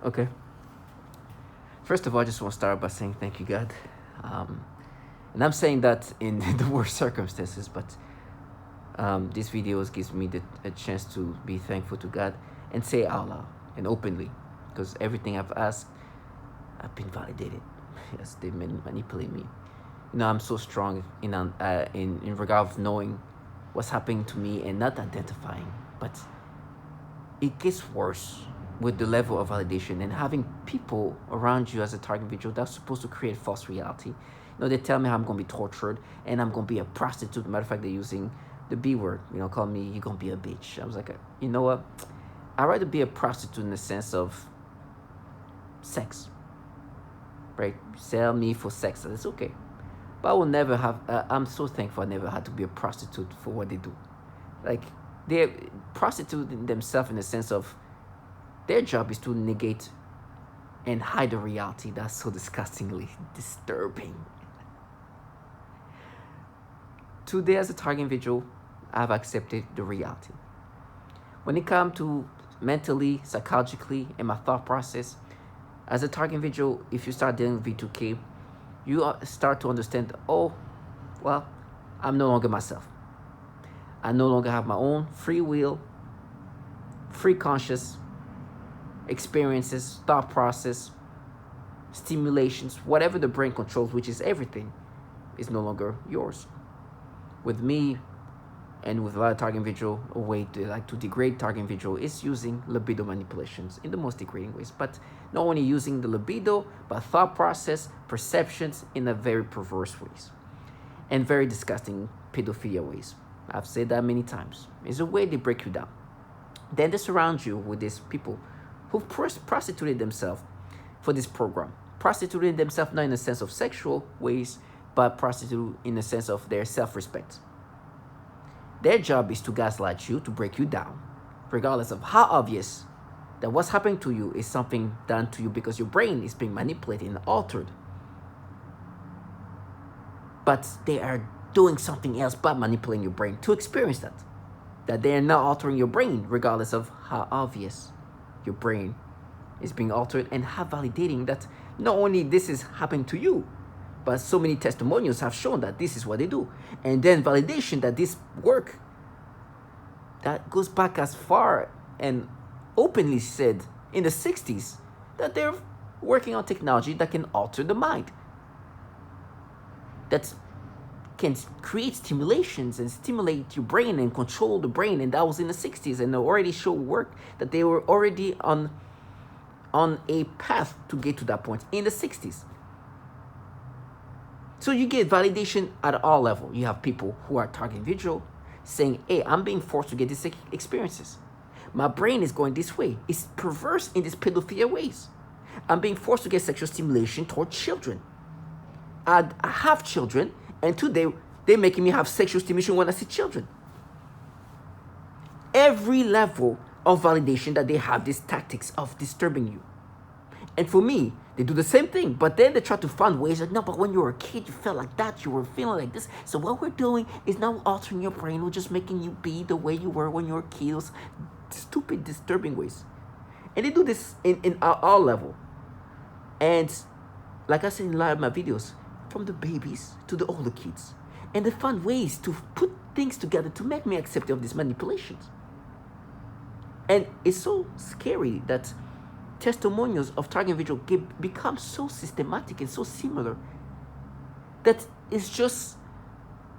Okay. First of all, I just want to start by saying thank you, God. And I'm saying that in the worst circumstances, but this videos gives me a chance to be thankful to God and say out loud and openly, because everything I've asked, I've been validated. Yes, they manipulate me. I'm so strong in regard of knowing what's happening to me and not identifying, but it gets worse with the level of validation and having people around you as a target individual that's supposed to create false reality. They tell me how I'm gonna be tortured and I'm gonna be a prostitute. Matter of fact, they're using the B word. Call me, you're gonna be a bitch. I was like, you know what? I'd rather be a prostitute in the sense of sex, right? Sell me for sex, that's okay. But I will never have. I'm so thankful I never had to be a prostitute for what they do. Like, they're prostituting themselves in the sense of their job is to negate and hide the reality that's so disgustingly disturbing. Today, as a target individual, I've accepted the reality. When it comes to mentally, psychologically, and my thought process, as a target individual, if you start dealing with V2K, you start to understand, oh, well, I'm no longer myself. I no longer have my own free will, free conscious experiences, thought process, stimulations, whatever the brain controls, which is everything, is no longer yours. With me and with a lot of target individual, a way to degrade target individual is using libido manipulations in the most degrading ways. But not only using the libido, but thought process, perceptions in a very perverse ways and very disgusting pedophilia ways. I've said that many times. It's a way they break you down. Then they surround you with these people who've prostituted themselves for this program. Prostituted themselves not in the sense of sexual ways, but prostitute in the sense of their self-respect. Their job is to gaslight you, to break you down, regardless of how obvious that what's happening to you is something done to you because your brain is being manipulated and altered. But they are doing something else but manipulating your brain to experience that. That they are not altering your brain, regardless of how obvious your brain is being altered, and have validating that not only this is happening to you, but so many testimonials have shown that this is what they do. And then validation that this work that goes back as far and openly said in the 60s that they're working on technology that can alter the mind, that can create stimulations and stimulate your brain and control the brain. And that was in the 60s, and they already showed work that they were already on a path to get to that point in the 60s. So you get validation at all levels. You have people who are target individual saying, hey, I'm being forced to get these experiences. My brain is going this way. It's perverse in these pedophilia ways. I'm being forced to get sexual stimulation toward children. I have children, and today they're making me have sexual stimulation when I see children. Every level of validation that they have these tactics of disturbing you. And for me, they do the same thing, but then they try to find ways like, no, but when you were a kid, you felt like that, you were feeling like this. So what we're doing is now altering your brain. We're just making you be the way you were when you were kids. Stupid, disturbing ways. And they do this in all level. And like I said in a lot of my videos, from the babies to the older kids. And they find ways to put things together to make me accept of these manipulations. And it's so scary that testimonials of target individual become so systematic and so similar that it's just,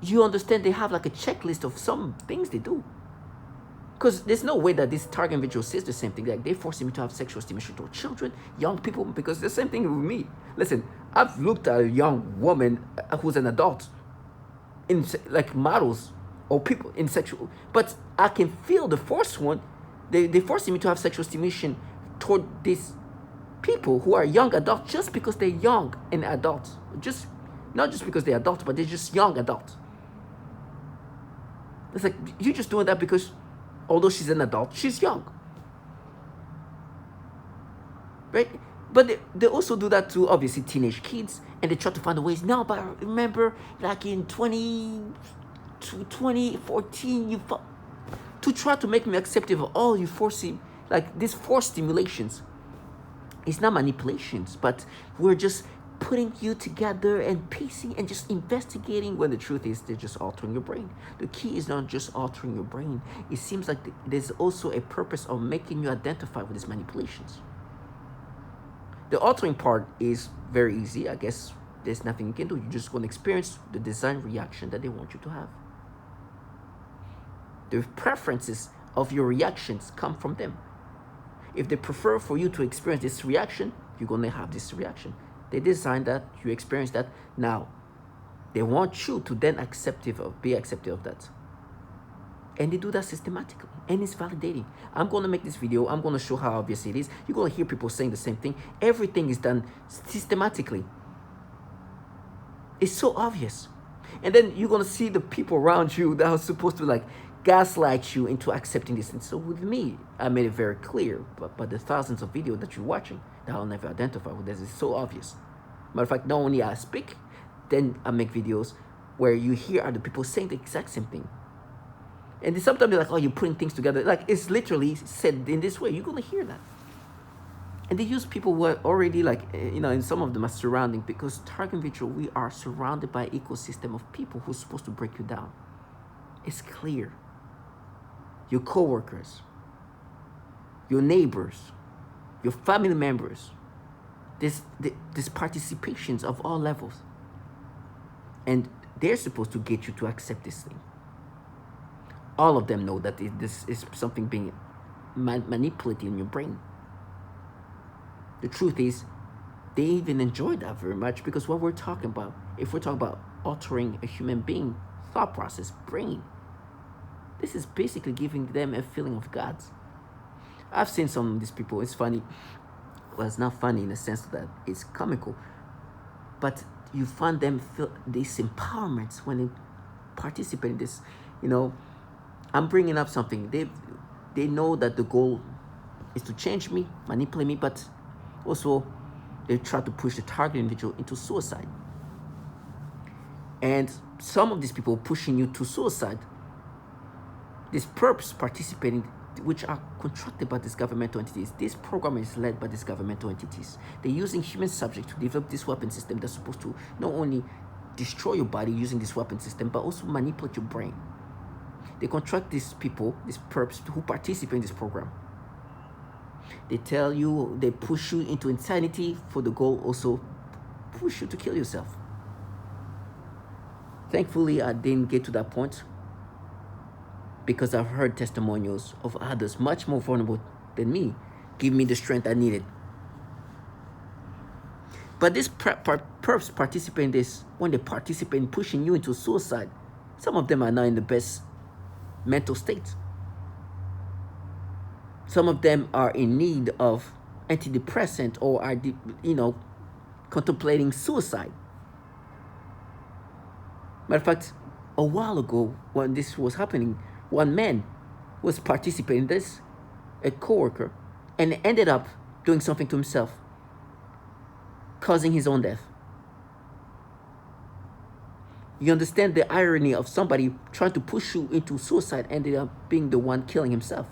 you understand they have like a checklist of some things they do. Because there's no way that this target individual says the same thing. Like, they're forcing me to have sexual stimulation toward children, young people, because the same thing with me. Listen, I've looked at a young woman who's an adult in like models or people in sexual, but I can feel the forced one. They're forcing me to have sexual stimulation toward these people who are young adults just because they're young and adults. Just not just because they're adults, but they're just young adults. It's like, you're just doing that because although she's an adult, she's young. Right? But they also do that to, obviously, teenage kids, and they try to find ways. No, but remember, like in 2014, to try to make me accepting of all you forcing, like these forced stimulations. It's not manipulations, but we're just putting you together and piecing and just investigating, when the truth is they're just altering your brain. The key is not just altering your brain. It seems like there's also a purpose of making you identify with these manipulations. The altering part is very easy. I guess there's nothing you can do. You're just going to experience the design reaction that they want you to have. The preferences of your reactions come from them. If they prefer for you to experience this reaction, you're going to have this reaction. They designed that, you experience that. Now, they want you to then be accepted of that. And they do that systematically. And it's validating. I'm going to make this video. I'm going to show how obvious it is. You're going to hear people saying the same thing. Everything is done systematically. It's so obvious. And then you're going to see the people around you that are supposed to gaslight you into accepting this. And so with me, I made it very clear. But the thousands of videos that you're watching that I'll never identify with this is so obvious. Matter of fact, not only I speak, then I make videos where you hear other people saying the exact same thing. And sometimes they're like, oh, you're putting things together. It's literally said in this way. You're going to hear that. And they use people who are already and some of them are surrounding, because target individual, we are surrounded by an ecosystem of people who's supposed to break you down. It's clear. Your coworkers, your neighbors, your family members, this participations of all levels. And they're supposed to get you to accept this thing. All of them know that this is something being manipulated in your brain. The truth is, they even enjoy that very much, because what we're talking about, if we're talking about altering a human being thought process, brain, this is basically giving them a feeling of gods. I've seen some of these people. It's funny. Well, it's not funny in the sense that it's comical, but you find them feel this empowerment when they participate in this. I'm bringing up something. They know that the goal is to change me, manipulate me, but also they try to push the target individual into suicide. And some of these people pushing you to suicide, these perps participating, which are contracted by these governmental entities. This program is led by these governmental entities. They're using human subjects to develop this weapon system that's supposed to not only destroy your body using this weapon system, but also manipulate your brain. They contract these people, these perps, who participate in this program. They tell you, they push you into insanity for the goal, also push you to kill yourself. Thankfully, I didn't get to that point, because I've heard testimonials of others much more vulnerable than me give me the strength I needed. But these perps participate in this, when they participate in pushing you into suicide, some of them are not in the best mental state. Some of them are in need of antidepressant or are, contemplating suicide. Matter of fact, a while ago when this was happening, one man was participating in this, a coworker, and ended up doing something to himself, causing his own death. You understand the irony of somebody trying to push you into suicide ended up being the one killing himself.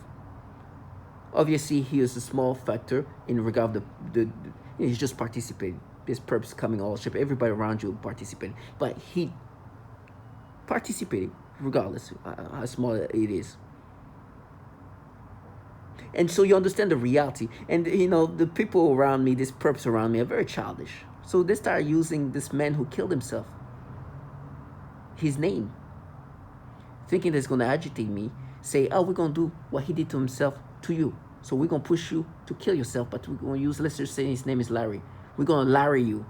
Obviously, he is a small factor in regard to he's just participating. This purpose coming all shape. Everybody around you participating, but he participated regardless how small it is. And so you understand the reality. And the people around me, these perps around me, are very childish. So they start using this man who killed himself, his name, thinking that's going to agitate me, say, oh, we're going to do what he did to himself to you. So we're going to push you to kill yourself, but we're going to use, let's just say his name is Larry. We're going to Larry you.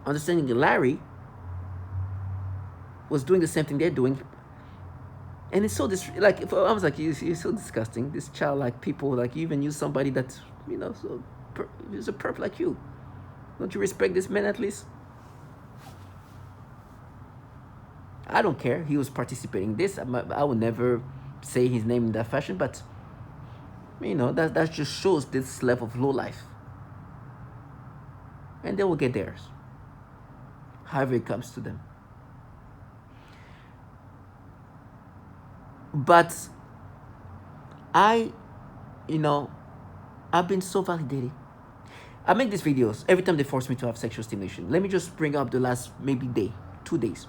Understanding that Larry was doing the same thing they're doing. And it's so, I was like, you're so disgusting. This childlike people, you even use somebody that's, is a perp like you. Don't you respect this man at least? I don't care. He was participating in this. I would never say his name in that fashion, but that just shows this level of low life. And they will get theirs, however it comes to them. But I've been so validated. I make these videos every time they force me to have sexual stimulation. Let me just bring up the last maybe day, 2 days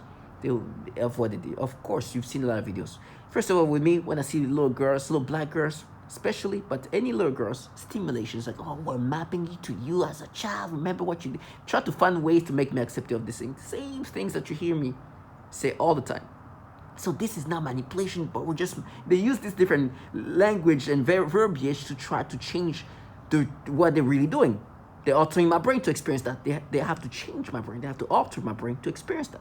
of what they did. Of course, you've seen a lot of videos. First of all, with me, when I see little girls, little black girls, especially, but any little girls, stimulation is like, oh, we're mapping it to you as a child. Remember what you did. Try to find ways to make me accepting of this thing. Same things that you hear me say all the time. So this is not manipulation, but they use this different language and verbiage to try to change what they're really doing. They're altering my brain to experience that. They have to change my brain. They have to alter my brain to experience that.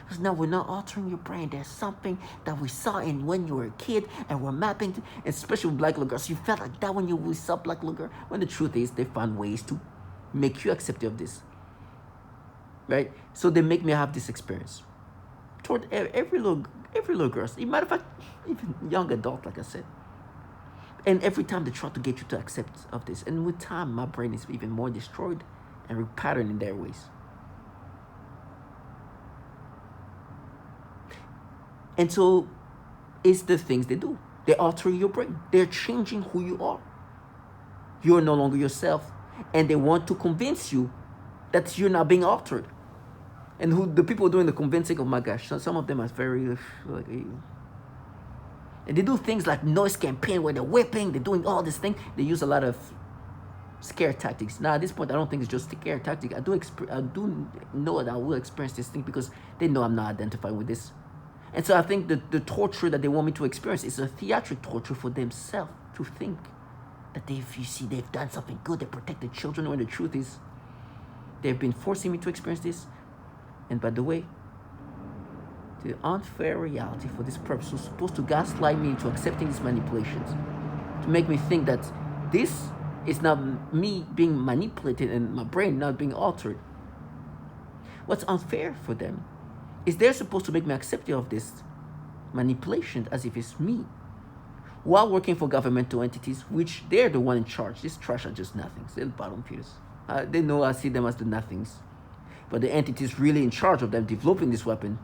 Because now we're not altering your brain. There's something that we saw in when you were a kid, and we're mapping, especially with black little girls. You felt like that when we saw black little girl. When the truth is, they found ways to make you accepting of this. Right? So they make me have this experience toward every little girl. As a matter of fact, even young adult, like I said. And every time they try to get you to accept of this. And with time, my brain is even more destroyed and repatterned in their ways. And so it's the things they do. They alter your brain. They're changing who you are. You're no longer yourself. And they want to convince you that you're not being altered. And the people doing the convincing, oh my gosh, some of them are very, like, and they do things like noise campaign where they're whipping, they're doing all this thing. They use a lot of scare tactics. Now at this point, I don't think it's just scare tactic. I do know that I will experience this thing because they know I'm not identifying with this. And so I think the torture that they want me to experience is a theatric torture for themselves to think that if you see they've done something good, they protect the children, when the truth is they've been forcing me to experience this. And by the way, the unfair reality for this purpose was supposed to gaslight me into accepting these manipulations, to make me think that this is not me being manipulated and my brain not being altered. What's unfair for them is they're supposed to make me accepting of this manipulation as if it's me, while working for governmental entities, which they're the one in charge. These trash are just nothings. They're bottom feeders. They know I see them as the nothings. But the entities really in charge of them developing this weapon,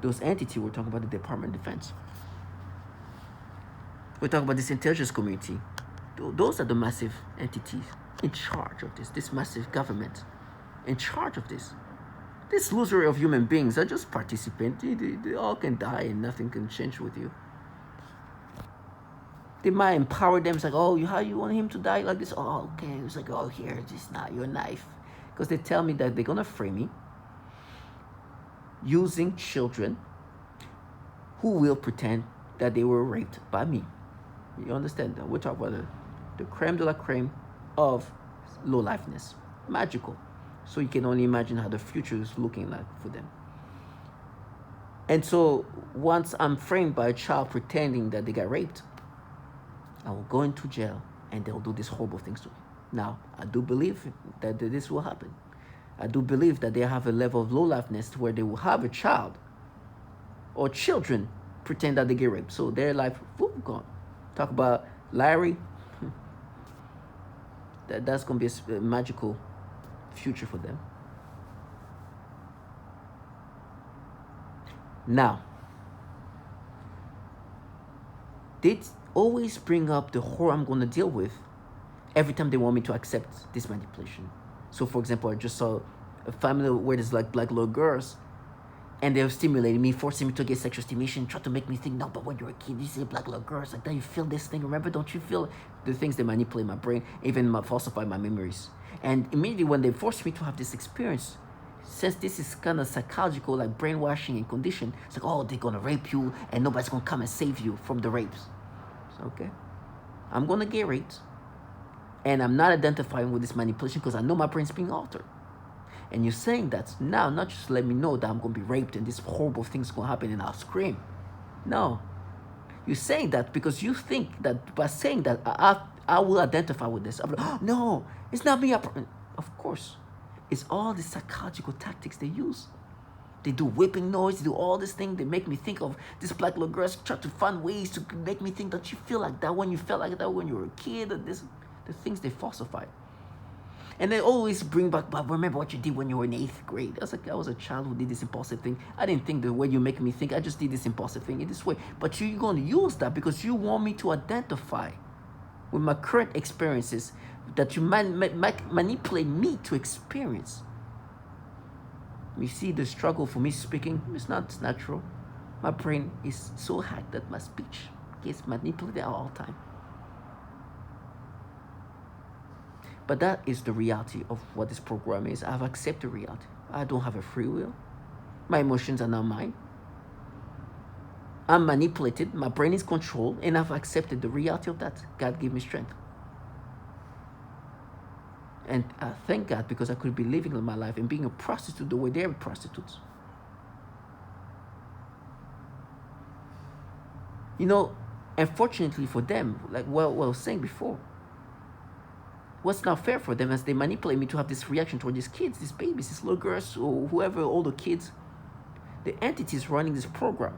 those entities, we're talking about the Department of Defense. We're talking about this intelligence community. Those are the massive entities in charge of this massive government in charge of this. This loser of human beings are just participants. They all can die and nothing can change with you. They might empower them. It's like, oh, how you want him to die like this? Oh, okay. It's like, oh, here, just not your knife. Because they tell me that they're going to frame me using children who will pretend that they were raped by me. You understand that? We're talking about the creme de la creme of low-lifeness. Magical. So you can only imagine how the future is looking like for them. And so once I'm framed by a child pretending that they got raped, I will go into jail and they'll do these horrible things to me. Now, I do believe that this will happen. I do believe that they have a level of low-lifeness where they will have a child or children pretend that they get raped. So their life, whoop, gone. Talk about Larry. That's going to be a magical future for them. Now, they always bring up the horror I'm going to deal with every time they want me to accept this manipulation. So, for example, I just saw a family where there's like black little girls, and they're stimulating me, forcing me to get sexual stimulation, try to make me think, no, but when you're a kid, you see black little girls, like that, you feel this thing, remember, don't you feel the things they manipulate my brain, even falsify my memories. And immediately when they force me to have this experience, since this is kind of psychological, like brainwashing and condition, it's like, oh, they're going to rape you, and nobody's going to come and save you from the rapes. So, okay, I'm going to get raped, and I'm not identifying with this manipulation because I know my brain's being altered. And you're saying that now, not just to let me know that I'm going to be raped and this horrible thing's going to happen and I'll scream. No. You're saying that because you think that by saying that, I will identify with this. I'm like, oh, no, it's not me. Of course. It's all the psychological tactics they use. They do whipping noise, they do all this thing. They make me think of this black little girls try to find ways to make me think that you feel like that when you felt like that when you were a kid. And the things they falsify. And they always bring back, but remember what you did when you were in 8th grade. I was a child who did this impulsive thing. I didn't think the way you make me think. I just did this impulsive thing in this way. But you're going to use that because you want me to identify with my current experiences that you manipulate me to experience. You see the struggle for me speaking, it's not natural. My brain is so hacked that my speech gets manipulated all the time. But that is the reality of what this program is. I've accepted reality. I don't have a free will. My emotions are not mine. I'm manipulated. My brain is controlled, and I've accepted the reality of that. God gave me strength. And I thank God because I could be living my life and being a prostitute the way they're prostitutes. You know, unfortunately for them, like what I was saying before, what's not fair for them is they manipulate me to have this reaction toward these kids, these babies, these little girls, or whoever, all the kids. The entities running this program,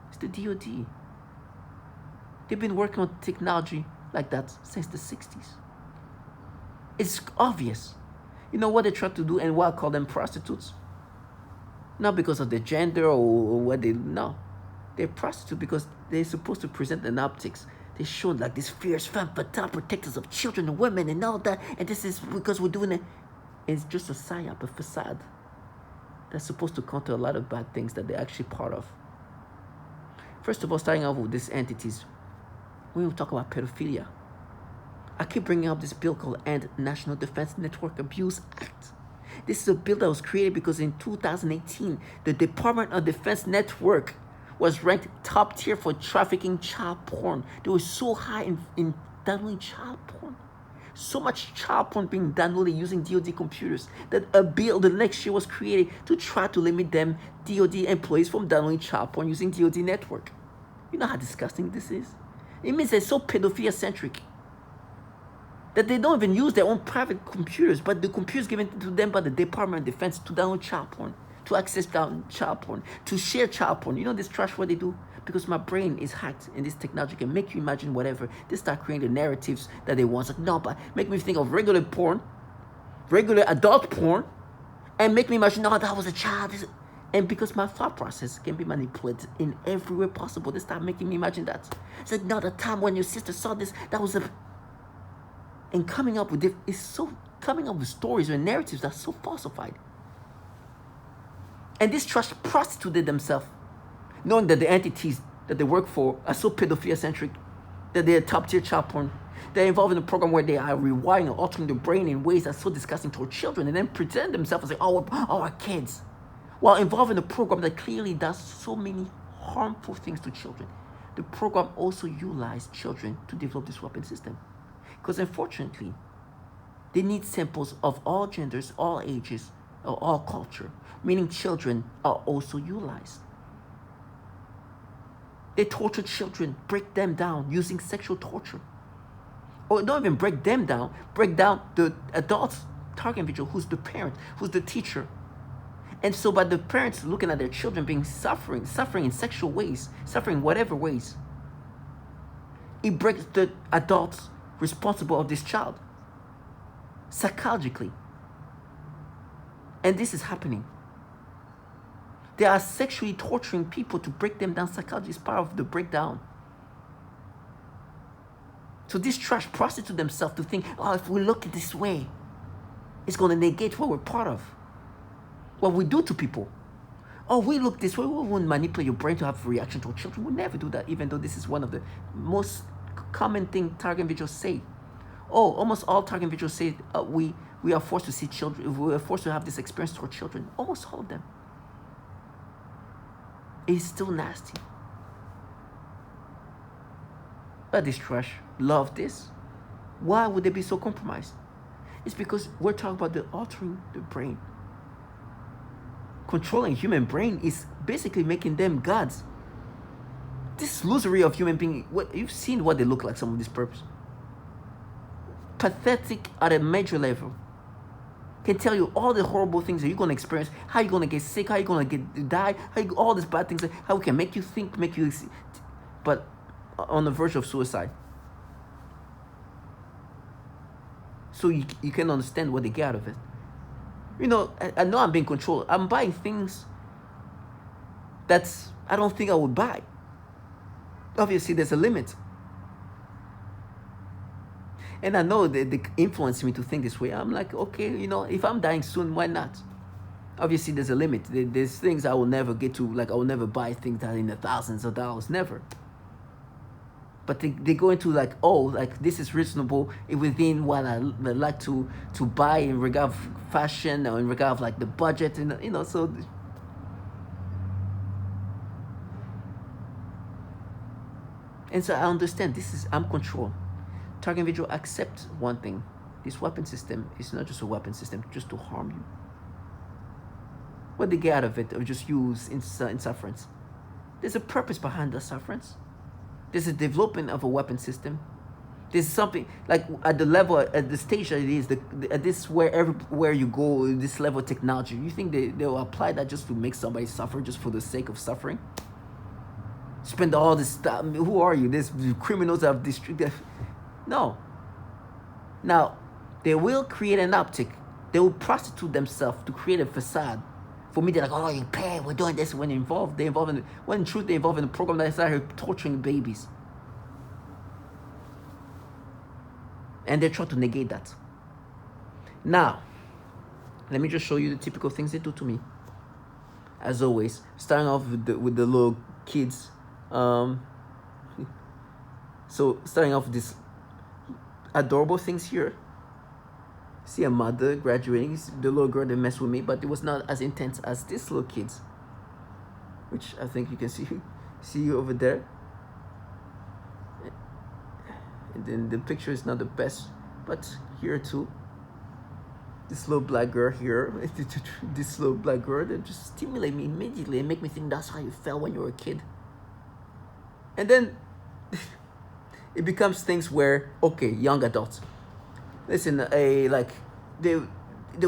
it's the DOD. They've been working on technology like that since the 60s. It's obvious. You know what they try to do and why I call them prostitutes? Not because of their gender or what they, no. They're prostitutes because they're supposed to present an optics. They show like this fierce femme fatale protectors of children and women and all that. And this is because we're doing it. It's just a psyop, a facade. That's supposed to counter a lot of bad things that they're actually part of. First of all, starting off with these entities, when we talk about pedophilia, I keep bringing up this bill called End National Defense Network Abuse Act. This is a bill that was created because in 2018, the Department of Defense Network was ranked top tier for trafficking child porn. They were so high in downloading child porn. So much child porn being downloaded using DoD computers that a bill the next year was created to try to limit them, DoD employees, from downloading child porn using DoD network. You know how disgusting this is? It means they're so pedophilia-centric that they don't even use their own private computers, but the computers given to them by the Department of Defense to download child porn, to access child porn, to share child porn. You know this trash what they do? Because my brain is hacked and this technology can make you imagine whatever. They start creating the narratives that they want. Like, no, but make me think of regular porn, regular adult porn, and make me imagine, no, that was a child. And because my thought process can be manipulated in every way possible, they start making me imagine that. It's like, no, the time when your sister saw this, that was a... And coming up with stories or narratives that are so falsified. And these trash prostituted themselves, knowing that the entities that they work for are so pedophilia-centric, that they're top-tier child porn. They're involved in a program where they are rewiring and altering the brain in ways that are so disgusting toward children, and then pretend themselves as like, oh, our kids, while involved in a program that clearly does so many harmful things to children. The program also utilized children to develop this weapon system. Because unfortunately, they need samples of all genders, all ages, or all culture, meaning children are also utilized. They torture children, break them down using sexual torture. Or don't even break them down, break down the adult's target individual, who's the parent, who's the teacher. And so by the parents looking at their children being suffering in sexual ways, suffering whatever ways, it breaks the adults responsible of this child psychologically. And this is happening. They are sexually torturing people to break them down psychologically. It's part of the breakdown. So these trash prostitute themselves to think, oh, if we look this way, it's going to negate what we're part of, what we do to people. Oh, we look this way, we won't manipulate your brain to have a reaction to children. We'll never do that, even though this is one of the most common thing target individuals say. Oh, almost all target individuals say we are forced to see children, we are forced to have this experience toward children. Almost all of them. It's still nasty. But this trash love this. Why would they be so compromised? It's because we're talking about the altering the brain. Controlling human brain is basically making them gods. This illusory of human being, you've seen what they look like, some of these perps. Pathetic at a major level. Can tell you all the horrible things that you're going to experience, how you're going to get sick, how you're going to die, all these bad things, how we can make you think, make you... But on the verge of suicide. So you can understand what they get out of it. You know, I know I'm being controlled. I'm buying things that I don't think I would buy. Obviously, there's a limit. And I know they influence me to think this way. I'm like, okay, if I'm dying soon, why not? Obviously, there's a limit. There's things I will never get to. Like, I will never buy things that are in the thousands of dollars. Never. But they go into like, oh, like this is reasonable within what I like to buy in regard of fashion or in regard of like the budget, and so. And so I understand I'm controlled. Target individual accept one thing: this weapon system is not just a weapon system just to harm you. What they get out of it or just use in sufferance. There's a purpose behind the sufferance. There's a development of a weapon system. There's something like at the stage that it is, at this where you go, this level of technology. You think they'll apply that just to make somebody suffer, just for the sake of suffering? Spend all this stuff. Who are you? There's criminals that have destroyed. No. Now, they will create an optic. They will prostitute themselves to create a facade. For me, they're like, oh, you pay, we're doing this. When in truth, they're involved in a program that is out here torturing babies. And they're trying to negate that. Now, let me just show you the typical things they do to me. As always, starting off with the little kids. So starting off with these adorable things here. See a mother graduating, the little girl that messed with me, but it was not as intense as these little kids, which I think you can see over there. And then the picture is not the best, but here too. This little black girl here, this little black girl that just stimulate me immediately and make me think that's how you felt when you were a kid. And then it becomes things where, okay, young adults. Listen, there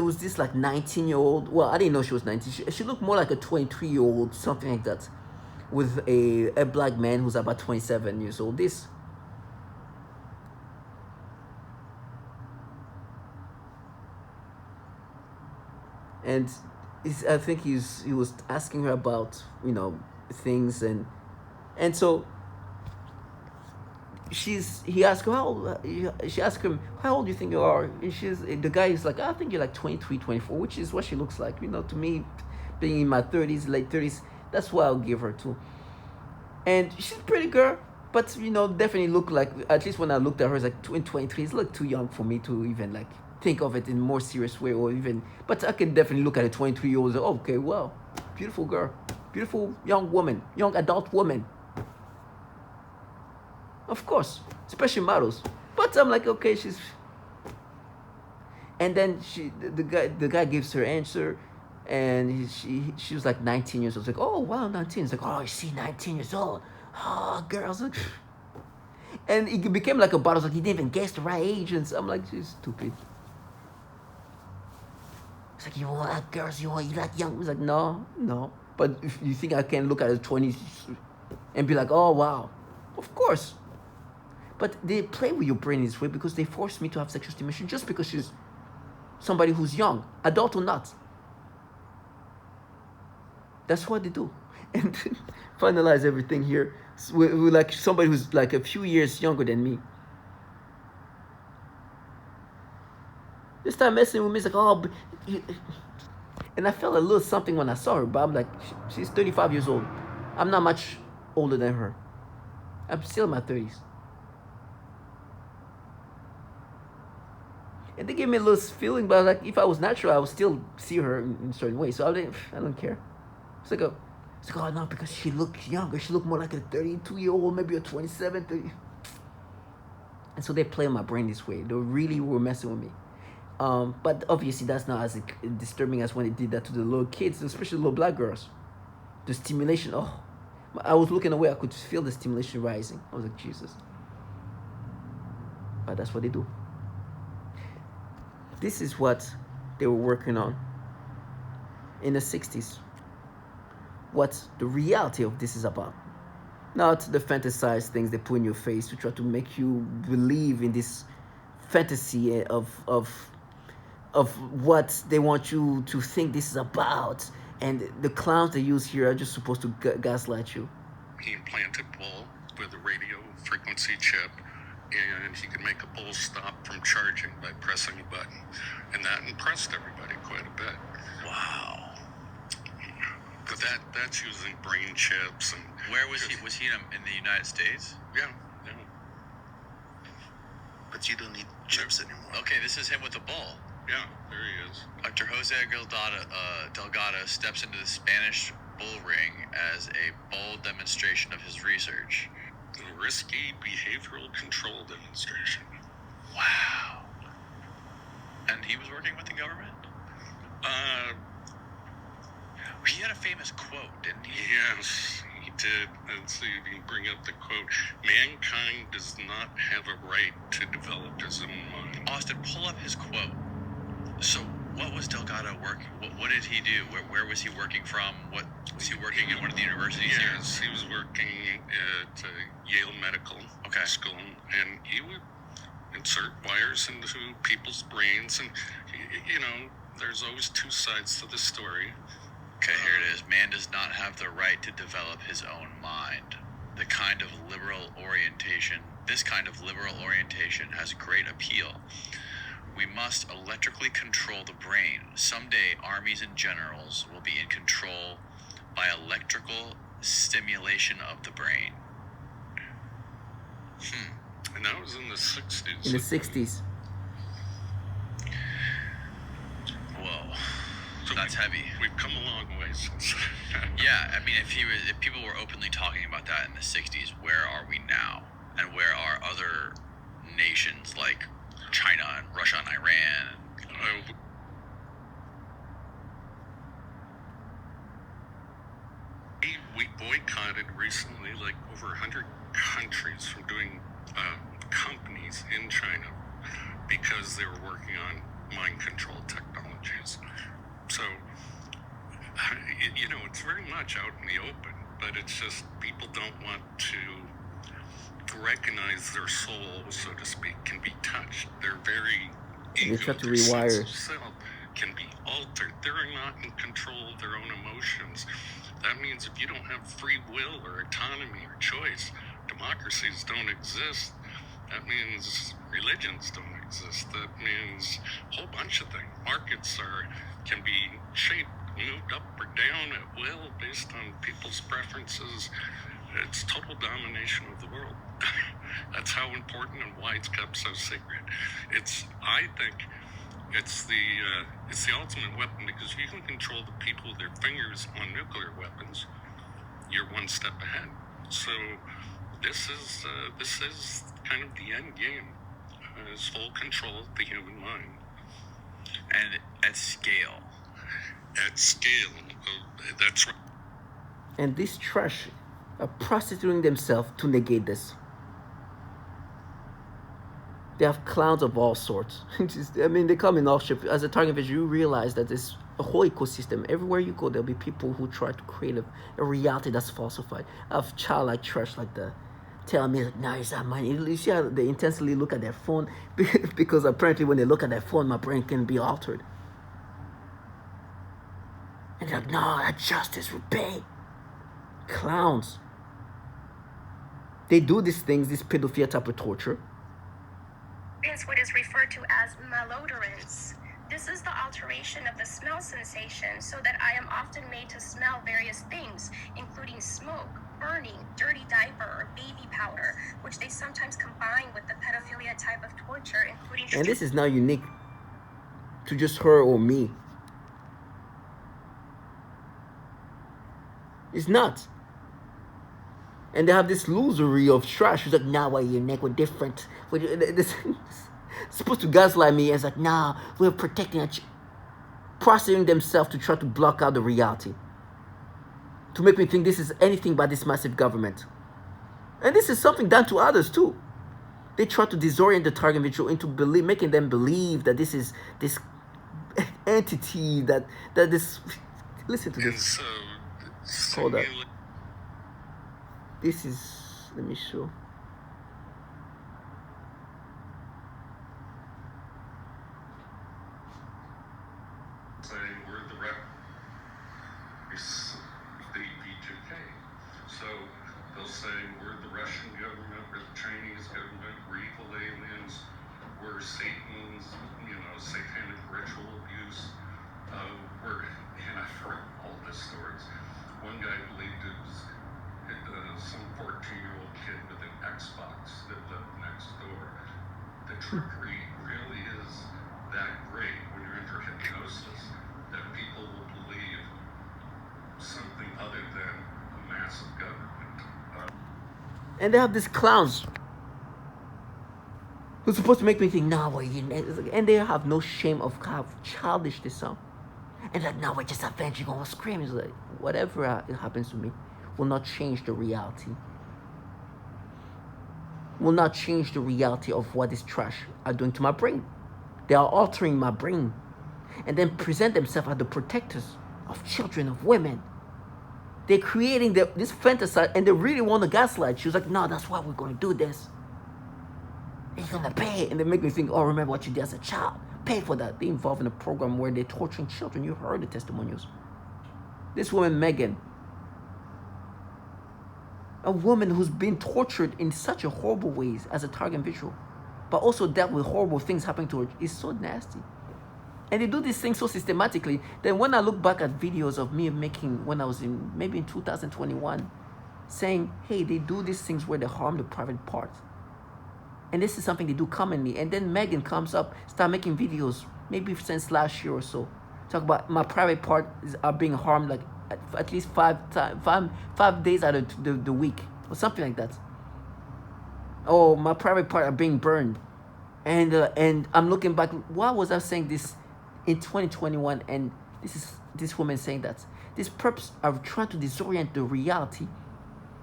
was this like 19-year-old. Well, I didn't know she was 19. She looked more like a 23-year-old, something like that, with a black man who's about 27 years old. And I think he was asking her about things, and so he asked her she asked him, how old do you think you are? And the guy is like, I think you're like 23, 24, which is what she looks like. To me, being in my 30s, late 30s, that's what I'll give her to. And she's a pretty girl, but definitely look like, at least when I looked at her, it's like 23. It's like too young for me to even like think of it in a more serious way, but I can definitely look at a 23-year-old and say, okay, well, beautiful girl, beautiful young adult woman. Of course, especially models. But I'm like, okay, and then the guy gives her answer, and she was like 19 years old. It's like, oh wow, 19. It's like, oh, you see, 19 years old. Oh, girls. And it became like a battle. Like, he didn't even guess the right age. And so I'm like, she's stupid. It's like, you like girls, you like young. It's like, no. But if you think I can look at a 20 and be like, oh wow, of course. But they play with your brain this way because they force me to have sexual stimulation just because she's somebody who's young, adult or not. That's what they do. And finalize everything here with like somebody who's like a few years younger than me. They start messing with me. It's like, oh, and I felt a little something when I saw her, but I'm like, she's 35 years old. I'm not much older than her. I'm still in my 30s. And they gave me a little feeling, but like, if I was natural, I would still see her in a certain way. So I don't care. It's like, oh no, because she looked younger. She looked more like a 32-year-old, maybe a 27, 30. And so they play on my brain this way. They really were messing with me. But obviously that's not as disturbing as when they did that to the little kids, especially little black girls. The stimulation, oh. I was looking away, I could feel the stimulation rising. I was like, Jesus. But that's what they do. This is what they were working on in the 60s. What the reality of this is about. Not the fantasized things they put in your face to try to make you believe in this fantasy of what they want you to think this is about. And the clowns they use here are just supposed to gaslight you. He implanted Bull with a radio frequency chip and he could make a bull stop from charging by pressing a button, and that impressed everybody quite a bit. Wow. But that's using brain chips and. Where was he? Was he in the United States? Yeah. But you don't need chips anymore. Okay, this is him with the bull. Yeah, there he is. Dr. Jose Delgado steps into the Spanish bull ring as a bold demonstration of his research. A risky behavioral control demonstration. Wow. And he was working with the government? He had a famous quote, didn't he? Yes, he did. And so you can bring up the quote, mankind does not have a right to develop his own mind. Austin, pull up his quote. So what was Delgado working? What did he do? Where was he working from? What was he working in one of the universities here? Yes, he was working at Yale Medical School, and he would insert wires into people's brains, and there's always two sides to the story. Okay, here it is. Man does not have the right to develop his own mind. This kind of liberal orientation has great appeal. We must electrically control the brain. Someday, armies and generals will be in control by electrical stimulation of the brain. And that was in the 60s. In the 60s. Whoa. So that's heavy. We've come a long way since. Yeah, I mean, if people were openly talking about that in the 60s, where are we now? And where are other nations like China and Russia and Iran? We boycotted recently like over 100 countries from doing companies in China because they were working on mind control technologies. So, it's very much out in the open, but it's just people don't want to recognize their soul, so to speak, can be touched. They're very They try to rewire. Can be altered. They're not in control of their own emotions. That means if you don't have free will or autonomy or choice, democracies don't exist. That means religions don't exist. That means a whole bunch of things. Markets can be shaped, moved up or down at will based on people's preferences. It's total domination of the world. That's how important and why it's kept so secret. I think it's the ultimate weapon, because if you can control the people with their fingers on nuclear weapons, you're one step ahead. So this is kind of the end game, is full control of the human mind. And at scale. At scale, that's right. And these trash are prostituting themselves to negate this. They have clowns of all sorts. They come in all shapes. As a target visual, you realize that there's a whole ecosystem. Everywhere you go, there'll be people who try to create a reality that's falsified. Of childlike trash like that. Tell me, like, no, it's not mine. You see how they intensely look at their phone? Because apparently when they look at their phone, my brain can be altered. And they're like, no, that justice will pay. Clowns. They do these things, this pedophilia type of torture. What is referred to as malodorance. This is the alteration of the smell sensation so that I am often made to smell various things, including smoke, burning, dirty diaper, or baby powder, which they sometimes combine with the pedophilia type of torture, including... And this is not unique to just her or me. It's not. And they have this illusory of trash. It's like, nah, why your neck? We're different. This supposed to gaslight me. And it's like, nah, we're protecting, prostituting themselves to try to block out the reality. To make me think this is anything but this massive government. And this is something done to others too. They try to disorient the target individual into making them believe that this is this entity that this. Listen to this. Hold up. This is, let me show. Saying we're the VG2K. So They'll say we're the Russian government, we're the Chinese government, we're evil aliens, we're Satan's, satanic ritual abuse. And I've heard all the stories. One guy believed it was some 14-year-old kid with an Xbox that lived next door. The trickery really is that great when you're under hypnosis that people will believe something other than a massive government. And they have these clowns who's supposed to make me think, no, well, and they have no shame of how childish they sound. And like, no, we're just avenging, you're gonna scream. It's like, whatever it happens to me will not change the reality. Will not change the reality of what this trash are doing to my brain. They are altering my brain. And then present themselves as the protectors of children, of women. They're creating this fantasy, and they really want to gaslight. She was like, no, that's why we're going to do this. You're going to pay. And they make me think, oh, remember what you did as a child. Pay for that. They're involved in a program where they're torturing children. You heard the testimonials. This woman, Megan, a woman who's been tortured in such a horrible ways as a target visual, but also dealt with horrible things happening to her, is so nasty. And they do these things so systematically that when I look back at videos of me making when I was maybe in 2021, saying, hey, they do these things where they harm the private parts. And this is something they do commonly. And then Megan comes up, start making videos, maybe since last year or so, talk about my private parts are being harmed like at least 5 days out of the week or something like that. Oh, my private parts are being burned. And I'm looking back, why was I saying this in 2021, and this woman saying that? This purpose of trying to disorient the reality,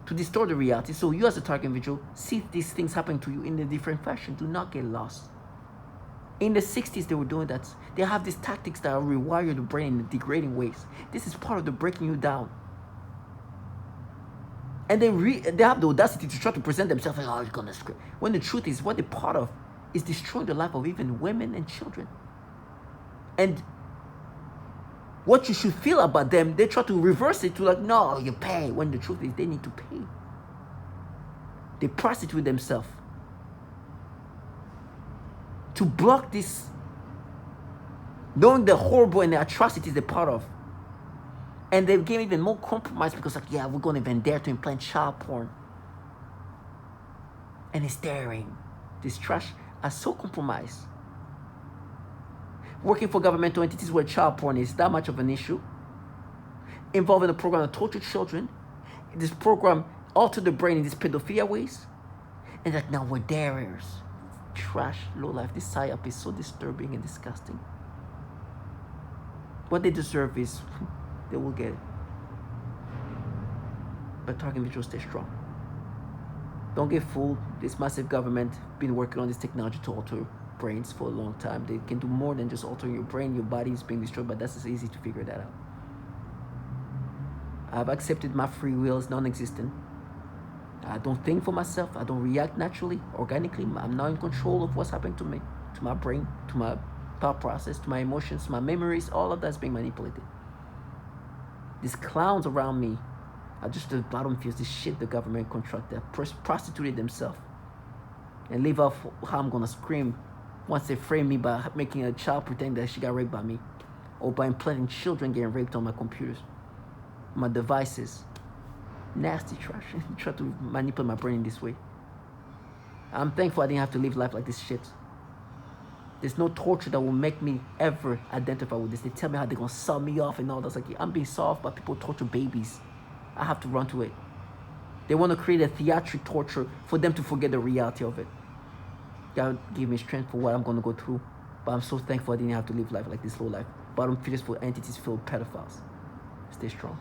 to distort the reality, so you as a target individual see these things happening to you in a different fashion. Do not get lost. In the 60s, they were doing that. They have these tactics that rewire the brain in degrading ways. This is part of the breaking you down. And they have the audacity to try to present themselves like, oh, you're gonna scream. When the truth is, what they're part of is destroying the life of even women and children. And what you should feel about them, they try to reverse it to like, no, you pay. When the truth is, they need to pay. They prostitute themselves to block this, knowing the horrible and the atrocities they're part of. And they became even more compromised because like, yeah, we're going to even dare to implant child porn. And it's daring. This trash are so compromised. Working for governmental entities where child porn is that much of an issue. Involved in a program that torture children. This program altered the brain in these pedophilia ways. And like, now we're darers. Trash, low life. This psyop is so disturbing and disgusting. What they deserve is, they will get it. But target individuals stay strong. Don't get fooled. This massive government been working on this technology to alter brains for a long time. They can do more than just altering your brain. Your body is being destroyed, but that's easy to figure that out. I've accepted my free will is non-existent. I don't think for myself. I don't react naturally, organically. I'm not in control of what's happening to me, to my brain, to my thought process, to my emotions, to my memories. All of that's being manipulated. These clowns around me are just the bottom fears, this shit the government contracted, prostituted themselves, and leave off how I'm gonna scream once they frame me by making a child pretend that she got raped by me, or by implanting children getting raped on my computers, my devices. Nasty trash. Try to manipulate my brain in this way. I'm thankful I didn't have to live life like this shit. There's no torture that will make me ever identify with this. They tell me how they're gonna saw me off and all that. Like, I'm being saw off by people torture babies. I have to run to it. They want to create a theatric torture for them to forget the reality of it. God give me strength for what I'm gonna go through. But I'm so thankful I didn't have to live life like this low life. Bottom feeders for entities filled with pedophiles. Stay strong.